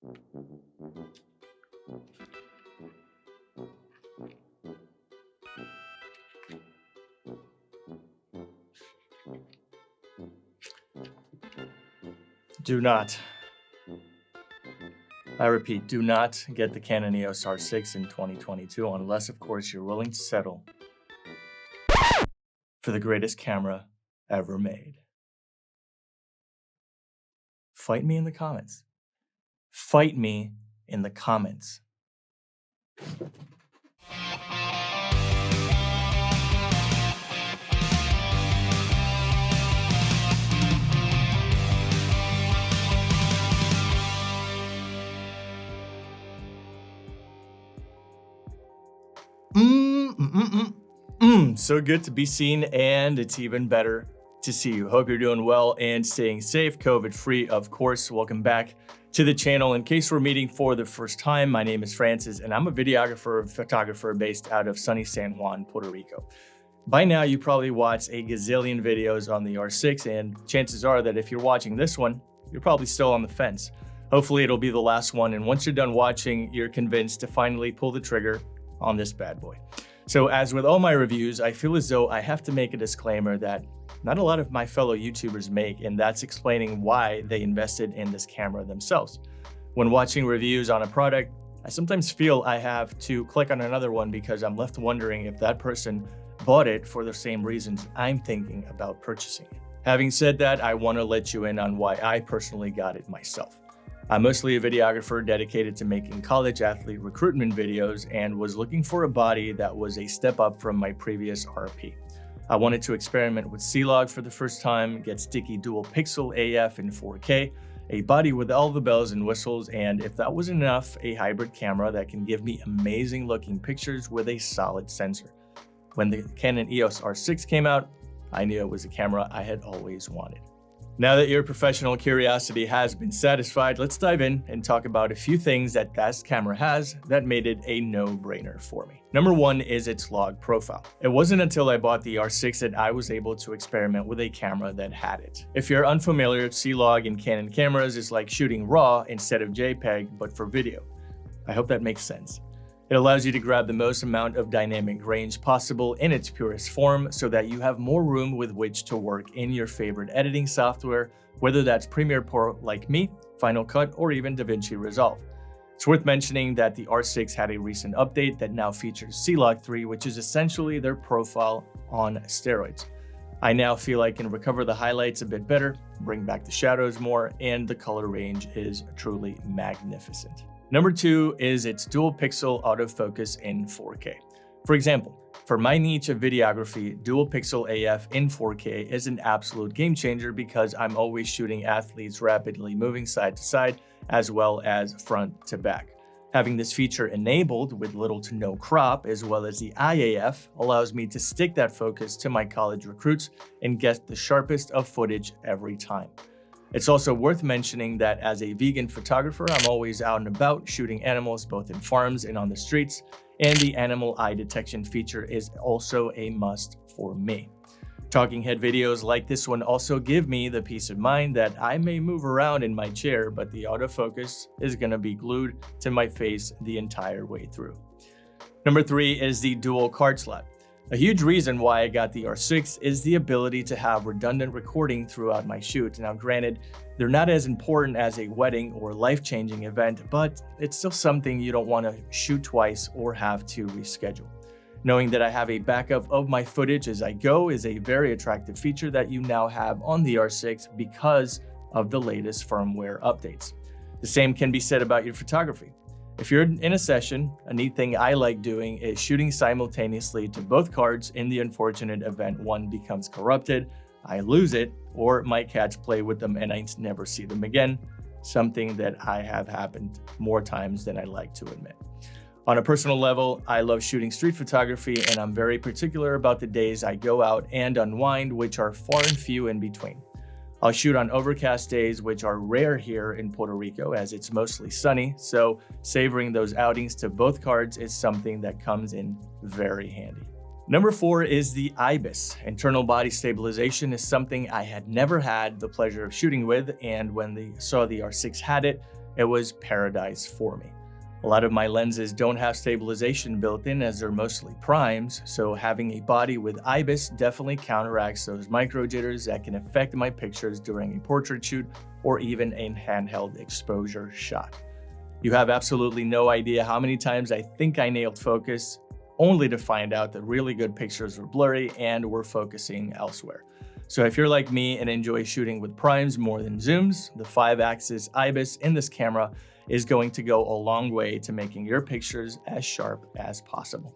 Do not, I repeat, do not get the Canon EOS R6 in 2022 unless, of course, you're willing to settle for the greatest camera ever made. Fight me in the comments. Fight me in the comments. So good to be seen, and it's even better to see you. Hope you're doing well and staying safe, COVID-free, of course. Welcome back to the channel. In case we're meeting for the first time, my name is Francis, and I'm a videographer, photographer based out of sunny San Juan, Puerto Rico. By now, you probably watched a gazillion videos on the R6, and chances are that if you're watching this one, you're probably still on the fence. Hopefully, it'll be the last one, and once you're done watching, you're convinced to finally pull the trigger on this bad boy. So as with all my reviews, I feel as though I have to make a disclaimer that not a lot of my fellow YouTubers make, and that's explaining why they invested in this camera themselves. When watching reviews on a product, I sometimes feel I have to click on another one because I'm left wondering if that person bought it for the same reasons I'm thinking about purchasing it. Having said that, I want to let you in on why I personally got it myself. I'm mostly a videographer dedicated to making college athlete recruitment videos and was looking for a body that was a step up from my previous RP. I wanted to experiment with CLog for the first time, get sticky dual pixel AF in 4K, a body with all the bells and whistles, and if that wasn't enough, a hybrid camera that can give me amazing looking pictures with a solid sensor. When the Canon EOS R6 came out, I knew it was a camera I had always wanted. Now that your professional curiosity has been satisfied, let's dive in and talk about a few things that this camera has that made it a no-brainer for me. Number one is its log profile. It wasn't until I bought the R6 that I was able to experiment with a camera that had it. If you're unfamiliar, CLog in Canon cameras is like shooting RAW instead of JPEG, but for video. I hope that makes sense. It allows you to grab the most amount of dynamic range possible in its purest form so that you have more room with which to work in your favorite editing software, whether that's Premiere Pro like me, Final Cut, or even DaVinci Resolve. It's worth mentioning that the R6 had a recent update that now features CLog 3, which is essentially their profile on steroids. I now feel I can recover the highlights a bit better, bring back the shadows more, and the color range is truly magnificent. Number two is its dual pixel autofocus in 4K. For example, for my niche of videography, dual pixel AF in 4K is an absolute game changer because I'm always shooting athletes rapidly moving side to side as well as front to back. Having this feature enabled with little to no crop as well as the IAF allows me to stick that focus to my college recruits and get the sharpest of footage every time. It's also worth mentioning that as a vegan photographer, I'm always out and about shooting animals both in farms and on the streets, and the animal eye detection feature is also a must for me. Talking head videos like this one also give me the peace of mind that I may move around in my chair, but the autofocus is going to be glued to my face the entire way through. Number three is the dual card slot. A huge reason why I got the R6 is the ability to have redundant recording throughout my shoot. Now granted, they're not as important as a wedding or life-changing event, but it's still something you don't want to shoot twice or have to reschedule. Knowing that I have a backup of my footage as I go is a very attractive feature that you now have on the R6 because of the latest firmware updates. The same can be said about your photography. If you're in a session, a neat thing I like doing is shooting simultaneously to both cards in the unfortunate event one becomes corrupted, I lose it, or my cats play with them and I never see them again, something that I have happened more times than I like to admit. On a personal level, I love shooting street photography and I'm very particular about the days I go out and unwind, which are far and few in between. I'll shoot on overcast days, which are rare here in Puerto Rico as it's mostly sunny, so savoring those outings to both cards is something that comes in very handy. Number four is the IBIS. Internal body stabilization is something I had never had the pleasure of shooting with, and when they saw the R6 had it, it was paradise for me. A lot of my lenses don't have stabilization built in as they're mostly primes, so having a body with IBIS definitely counteracts those micro jitters that can affect my pictures during a portrait shoot or even a handheld exposure shot. You have absolutely no idea how many times I think I nailed focus, only to find out that really good pictures were blurry and were focusing elsewhere. So if you're like me and enjoy shooting with primes more than zooms, the 5-axis IBIS in this camera is going to go a long way to making your pictures as sharp as possible.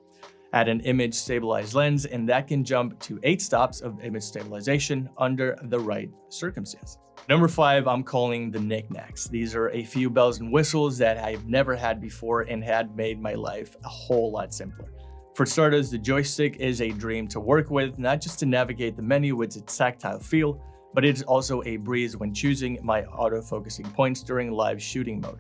Add an image stabilized lens and that can jump to 8 stops of image stabilization under the right circumstances. Number 5, I'm calling the Knacks. These are a few bells and whistles that I've never had before and had made my life a whole lot simpler. For starters, the joystick is a dream to work with, not just to navigate the menu with its tactile feel, but it's also a breeze when choosing my auto-focusing points during live shooting mode.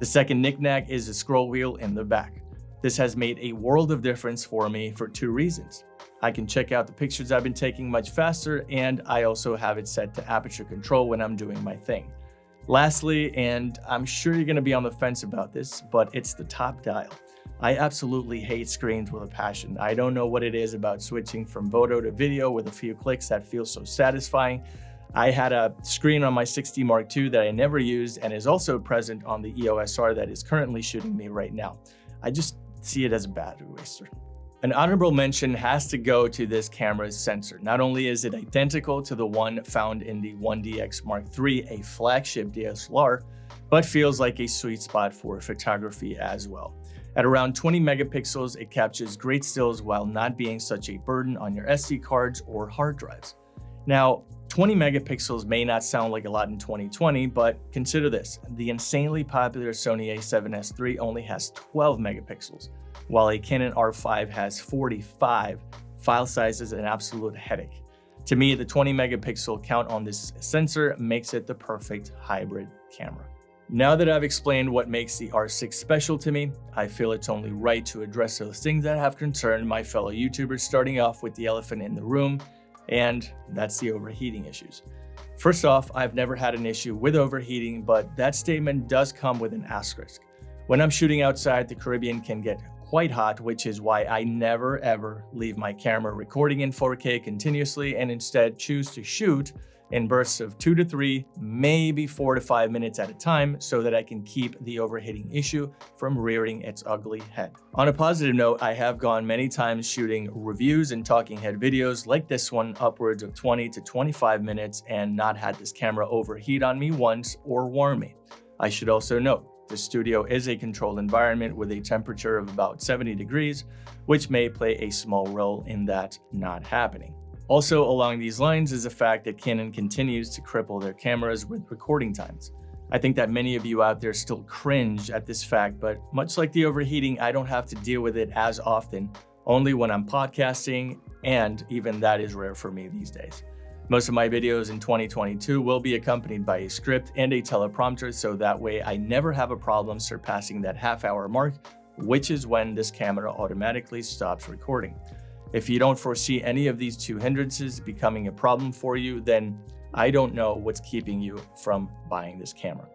The second knick-knack is the scroll wheel in the back. This has made a world of difference for me for 2 reasons. I can check out the pictures I've been taking much faster, and I also have it set to aperture control when I'm doing my thing. Lastly, and I'm sure you're going to be on the fence about this, but it's the top dial. I absolutely hate screens with a passion. I don't know what it is about switching from photo to video with a few clicks that feels so satisfying. I had a screen on my 6D Mark II that I never used and is also present on the EOS R that is currently shooting me right now. I just see it as a battery waster. An honorable mention has to go to this camera's sensor. Not only is it identical to the one found in the 1DX Mark III, a flagship DSLR, but feels like a sweet spot for photography as well. At around 20 megapixels, it captures great stills while not being such a burden on your SD cards or hard drives. Now, 20 megapixels may not sound like a lot in 2020, but consider this. The insanely popular Sony a7S III only has 12 megapixels, while a Canon R5 has 45. File size is an absolute headache. To me, the 20 megapixel count on this sensor makes it the perfect hybrid camera. Now that I've explained what makes the R6 special to me, I feel it's only right to address those things that have concerned my fellow YouTubers, starting off with the elephant in the room, and that's the overheating issues. First off, I've never had an issue with overheating, but that statement does come with an asterisk. When I'm shooting outside, the Caribbean can get quite hot, which is why I never ever leave my camera recording in 4K continuously and instead choose to shoot in bursts of 2 to 3, maybe 4 to 5 minutes at a time so that I can keep the overheating issue from rearing its ugly head. On a positive note, I have gone many times shooting reviews and talking head videos like this one upwards of 20 to 25 minutes and not had this camera overheat on me once or warm me. I should also note, the studio is a controlled environment with a temperature of about 70 degrees, which may play a small role in that not happening. Also along these lines is the fact that Canon continues to cripple their cameras with recording times. I think that many of you out there still cringe at this fact, but much like the overheating, I don't have to deal with it as often, only when I'm podcasting, and even that is rare for me these days. Most of my videos in 2022 will be accompanied by a script and a teleprompter, so that way I never have a problem surpassing that half-hour mark, which is when this camera automatically stops recording. If you don't foresee any of these 2 hindrances becoming a problem for you, then I don't know what's keeping you from buying this camera.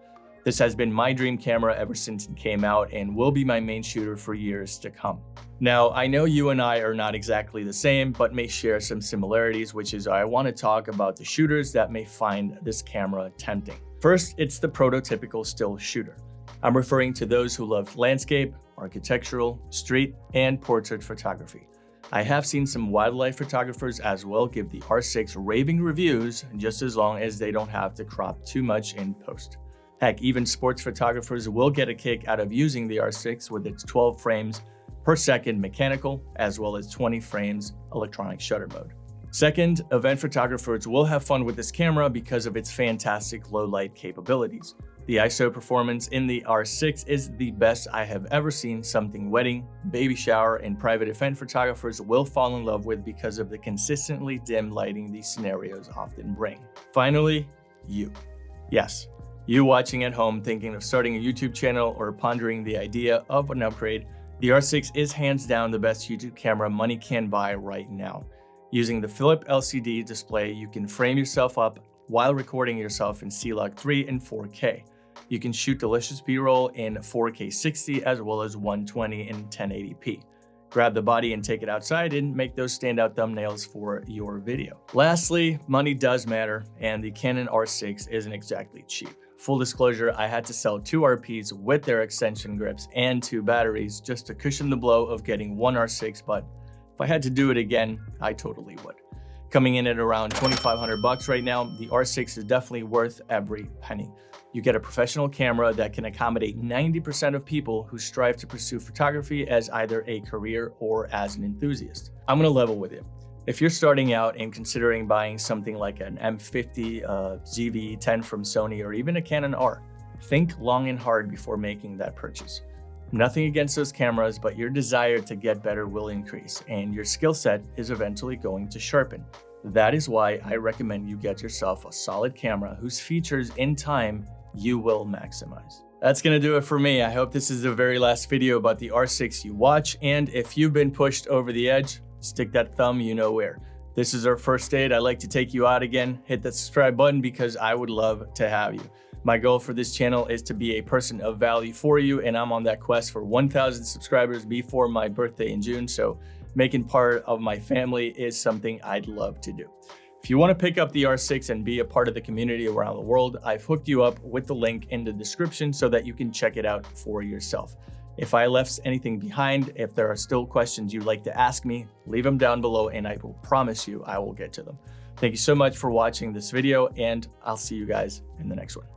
This has been my dream camera ever since it came out and will be my main shooter for years to come. Now, I know you and I are not exactly the same, but may share some similarities, which is I want to talk about the shooters that may find this camera tempting. First, it's the prototypical still shooter. I'm referring to those who love landscape, architectural, street, and portrait photography. I have seen some wildlife photographers as well give the R6 raving reviews, just as long as they don't have to crop too much in post. Heck, even sports photographers will get a kick out of using the R6 with its 12 frames per second mechanical, as well as 20 frames electronic shutter mode. Second, event photographers will have fun with this camera because of its fantastic low light capabilities. The ISO performance in the R6 is the best I have ever seen something wedding, baby shower, and private event photographers will fall in love with because of the consistently dim lighting these scenarios often bring. Finally, you. Yes, you watching at home thinking of starting a YouTube channel or pondering the idea of an upgrade, the R6 is hands down the best YouTube camera money can buy right now. Using the Philip LCD display, you can frame yourself up while recording yourself in CLog 3 and 4K. You can shoot delicious B-roll in 4K 60 as well as 120 in 1080p. Grab the body and take it outside and make those standout thumbnails for your video. Lastly, money does matter, and the Canon R6 isn't exactly cheap. Full disclosure, I had to sell 2 RPs with their extension grips and 2 batteries just to cushion the blow of getting one R6, but if I had to do it again, I totally would. Coming in at around $2,500 right now, the R6 is definitely worth every penny. You get a professional camera that can accommodate 90% of people who strive to pursue photography as either a career or as an enthusiast. I'm gonna level with you. If you're starting out and considering buying something like an M50, ZV-10 from Sony, or even a Canon R, think long and hard before making that purchase. Nothing against those cameras, but your desire to get better will increase, and your skill set is eventually going to sharpen. That is why I recommend you get yourself a solid camera whose features in time you will maximize. That's gonna do it for me. I hope this is the very last video about the R6 you watch, and if you've been pushed over the edge, stick that thumb you know where. This is our first date. I'd like to take you out again. Hit that subscribe button because I would love to have you. My goal for this channel is to be a person of value for you, and I'm on that quest for 1,000 subscribers before my birthday in June, so making part of my family is something I'd love to do. If you want to pick up the R6 and be a part of the community around the world, I've hooked you up with the link in the description so that you can check it out for yourself. If I left anything behind, if there are still questions you'd like to ask me, leave them down below and I will promise you I will get to them. Thank you so much for watching this video, and I'll see you guys in the next one.